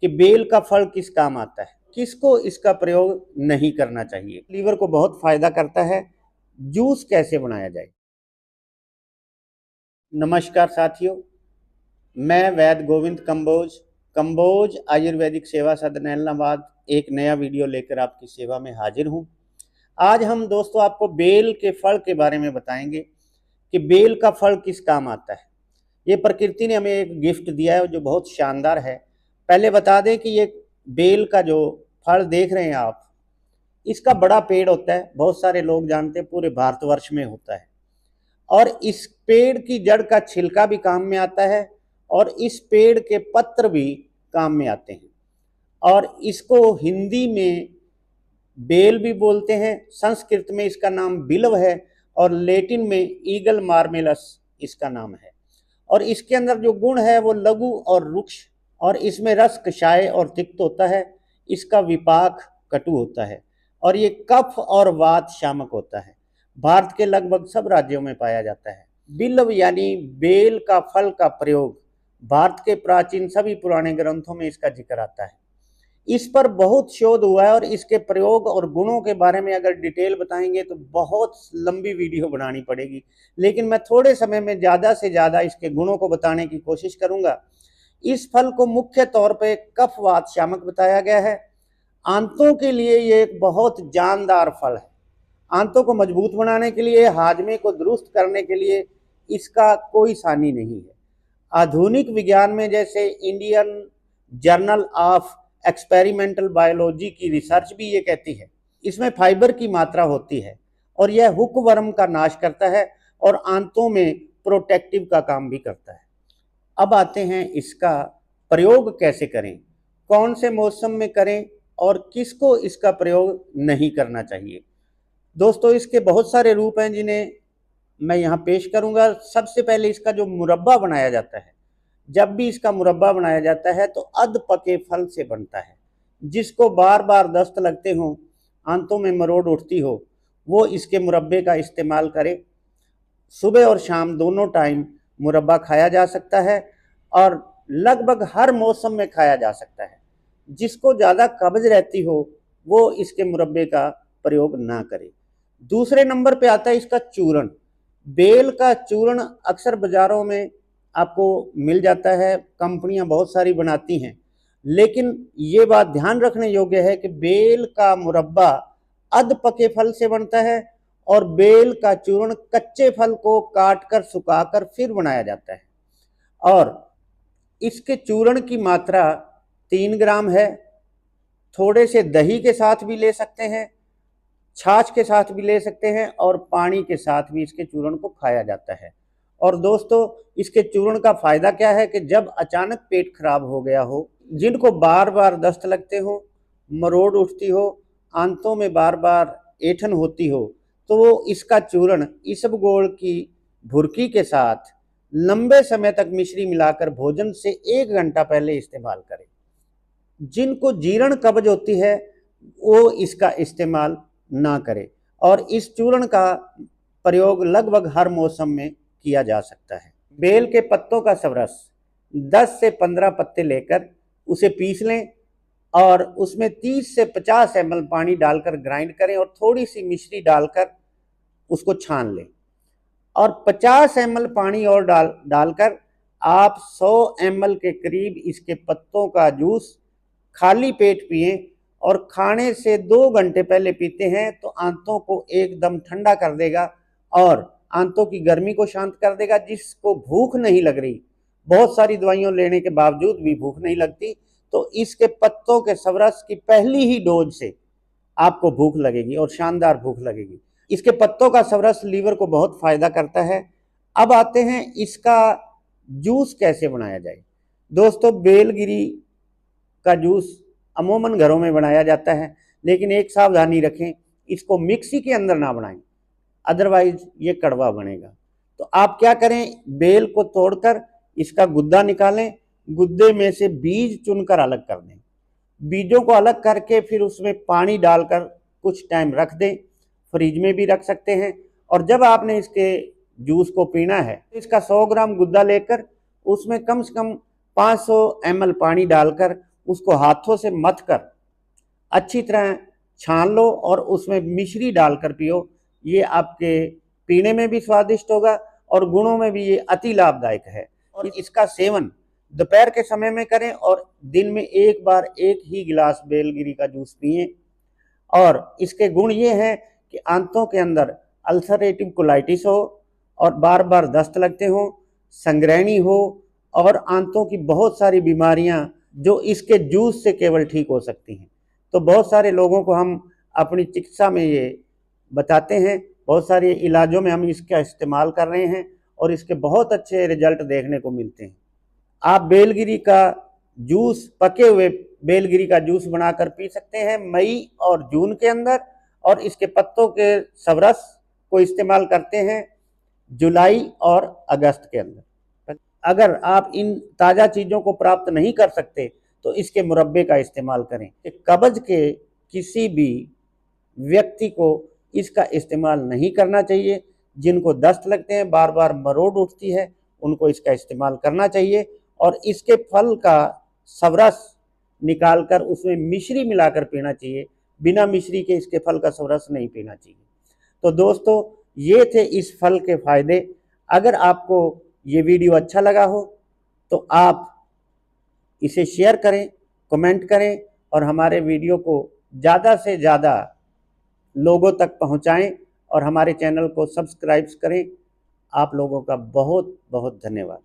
कि बेल का फल किस काम आता है, किसको इसका प्रयोग नहीं करना चाहिए, लीवर को बहुत फायदा करता है, जूस कैसे बनाया जाए। नमस्कार साथियों, मैं वैद्य गोविंद कंबोज आयुर्वेदिक सेवा सदन ऐलनाबाद एक नया वीडियो लेकर आपकी सेवा में हाजिर हूं। आज हम दोस्तों आपको बेल के फल के बारे में बताएंगे कि बेल का फल किस काम आता है। ये प्रकृति ने हमें एक गिफ्ट दिया है जो बहुत शानदार है। पहले बता दें कि ये बेल का जो फल देख रहे हैं आप, इसका बड़ा पेड़ होता है, बहुत सारे लोग जानते हैं, पूरे भारतवर्ष में होता है। और इस पेड़ की जड़ का छिलका भी काम में आता है और इस पेड़ के पत्र भी काम में आते हैं। और इसको हिंदी में बेल भी बोलते हैं, संस्कृत में इसका नाम बिल्व है और लैटिन में ईगल मार्मेलस इसका नाम है। और इसके अंदर जो गुण है वो लघु और रुक्ष, और इसमें रस कषाय और तिक्त होता है। इसका विपाक कटु होता है और ये कफ और वात शामक होता है। भारत के लगभग सब राज्यों में पाया जाता है। बिल्व यानी बेल का फल का प्रयोग भारत के प्राचीन सभी पुराने ग्रंथों में इसका जिक्र आता है। इस पर बहुत शोध हुआ है और इसके प्रयोग और गुणों के बारे में अगर डिटेल बताएंगे तो बहुत लंबी वीडियो बनानी पड़ेगी, लेकिन मैं थोड़े समय में ज़्यादा से ज़्यादा इसके गुणों को बताने की कोशिश करूंगा। इस फल को मुख्य तौर पे कफ वात शामक बताया गया है। आंतों के लिए ये एक बहुत जानदार फल है। आंतों को मजबूत बनाने के लिए, हाजमे को दुरुस्त करने के लिए इसका कोई सानी नहीं है। आधुनिक विज्ञान में जैसे Indian journal of experimental biology की रिसर्च भी ये कहती है इसमें फाइबर की मात्रा होती है और यह हुकवर्म का नाश करता है और आंतों में प्रोटेक्टिव का काम भी करता है। अब आते हैं इसका प्रयोग कैसे करें, कौन से मौसम में करें और किसको इसका प्रयोग नहीं करना चाहिए। दोस्तों, इसके बहुत सारे रूप हैं जिन्हें मैं यहाँ पेश करूँगा। सबसे पहले इसका जो मुरब्बा बनाया जाता है, जब भी इसका मुरब्बा बनाया जाता है तो अध पके फल से बनता है। जिसको बार बार दस्त लगते हो, आंतों में मरोड़ उठती हो, वो इसके मुरब्बे का इस्तेमाल करे। सुबह और शाम दोनों टाइम मुरब्बा खाया जा सकता है और लगभग हर मौसम में खाया जा सकता है। जिसको ज़्यादा कब्ज रहती हो वो इसके मुरब्बे का प्रयोग ना करे। दूसरे नंबर पे आता है इसका चूर्ण। बेल का चूर्ण अक्सर बाज़ारों में आपको मिल जाता है, कंपनियां बहुत सारी बनाती हैं, लेकिन ये बात ध्यान रखने योग्य है कि बेल का मुरब्बा अध पके फल से बनता है और बेल का चूर्ण कच्चे फल को काटकर सुखाकर फिर बनाया जाता है। और इसके चूर्ण की मात्रा 3 ग्राम है। थोड़े से दही के साथ भी ले सकते हैं, छाछ के साथ भी ले सकते हैं और पानी के साथ भी इसके चूर्ण को खाया जाता है। और दोस्तों, इसके चूर्ण का फायदा क्या है कि जब अचानक पेट खराब हो गया हो, जिनको बार बार दस्त लगते हो, मरोड़ उठती हो, आंतों में बार बार ऐंठन होती हो, तो वो इसका चूर्ण इसबगोल की भुरकी के साथ लंबे समय तक मिश्री मिलाकर भोजन से 1 घंटा पहले इस्तेमाल करें। जिनको जीर्ण कब्ज होती है वो इसका इस्तेमाल ना करें और इस चूर्ण का प्रयोग लगभग हर मौसम में किया जा सकता है। बेल के पत्तों का सबरस 10 से 15 पत्ते लेकर उसे पीस लें और उसमें 30 से 50 ml पानी डालकर ग्राइंड करें और थोड़ी सी मिश्री डालकर उसको छान लें और 50 ml पानी और डालकर आप 100 ml के करीब इसके पत्तों का जूस खाली पेट पिएं और खाने से 2 घंटे पहले पीते हैं तो आंतों को एकदम ठंडा कर देगा और आंतों की गर्मी को शांत कर देगा। जिसको भूख नहीं लग रही, बहुत सारी दवाइयों लेने के बावजूद भी भूख नहीं लगती, तो इसके पत्तों के सबरस की पहली ही डोज से आपको भूख लगेगी और शानदार भूख लगेगी। इसके पत्तों का सबरस लीवर को बहुत फायदा करता है। अब आते हैं इसका जूस कैसे बनाया जाए। दोस्तों, बेलगिरी का जूस अमूमन घरों में बनाया जाता है, लेकिन एक सावधानी रखें, इसको मिक्सी के अंदर ना बनाएं, अदरवाइज ये कड़वा बनेगा। तो आप क्या करें, बेल को तोड़कर इसका गुद्दा निकालें, गुद्दे में से बीज चुनकर अलग कर दें। बीजों को अलग करके फिर उसमें पानी डालकर कुछ टाइम रख दें, फ्रिज में भी रख सकते हैं। और जब आपने इसके जूस को पीना है, इसका 100 ग्राम गुद्दा लेकर उसमें कम से कम 500 ml पानी डालकर उसको हाथों से मथ कर अच्छी तरह छान लो और उसमें मिश्री डालकर पियो। ये आपके पीने में भी स्वादिष्ट होगा और गुणों में भी ये अति लाभदायक है। और इसका सेवन दोपहर के समय में करें और दिन में एक बार एक ही गिलास बेलगिरी का जूस पिए। और इसके गुण ये हैं कि आंतों के अंदर अल्सरेटिव कोलाइटिस हो और बार बार दस्त लगते हो, संग्रहणी हो और आंतों की बहुत सारी बीमारियां जो इसके जूस से केवल ठीक हो सकती हैं। तो बहुत सारे लोगों को हम अपनी चिकित्सा में ये बताते हैं, बहुत सारे इलाजों में हम इसका इस्तेमाल कर रहे हैं और इसके बहुत अच्छे रिजल्ट देखने को मिलते हैं। आप बेलगिरी का जूस, पके हुए बेलगिरी का जूस बनाकर पी सकते हैं मई और जून के अंदर, और इसके पत्तों के सवरस को इस्तेमाल करते हैं जुलाई और अगस्त के अंदर। अगर आप इन ताज़ा चीज़ों को प्राप्त नहीं कर सकते तो इसके मुरब्बे का इस्तेमाल करें। कब्ज के किसी भी व्यक्ति को इसका इस्तेमाल नहीं करना चाहिए। जिनको दस्त लगते हैं, बार बार मरोड़ उठती है, उनको इसका इस्तेमाल करना चाहिए और इसके फल का सवरस निकालकर उसमें मिश्री मिलाकर पीना चाहिए। बिना मिश्री के इसके फल का सवरस नहीं पीना चाहिए। तो दोस्तों, ये थे इस फल के फायदे। अगर आपको ये वीडियो अच्छा लगा हो तो आप इसे शेयर करें, कमेंट करें और हमारे वीडियो को ज़्यादा से ज़्यादा लोगों तक पहुंचाएं और हमारे चैनल को सब्सक्राइब करें। आप लोगों का बहुत बहुत धन्यवाद।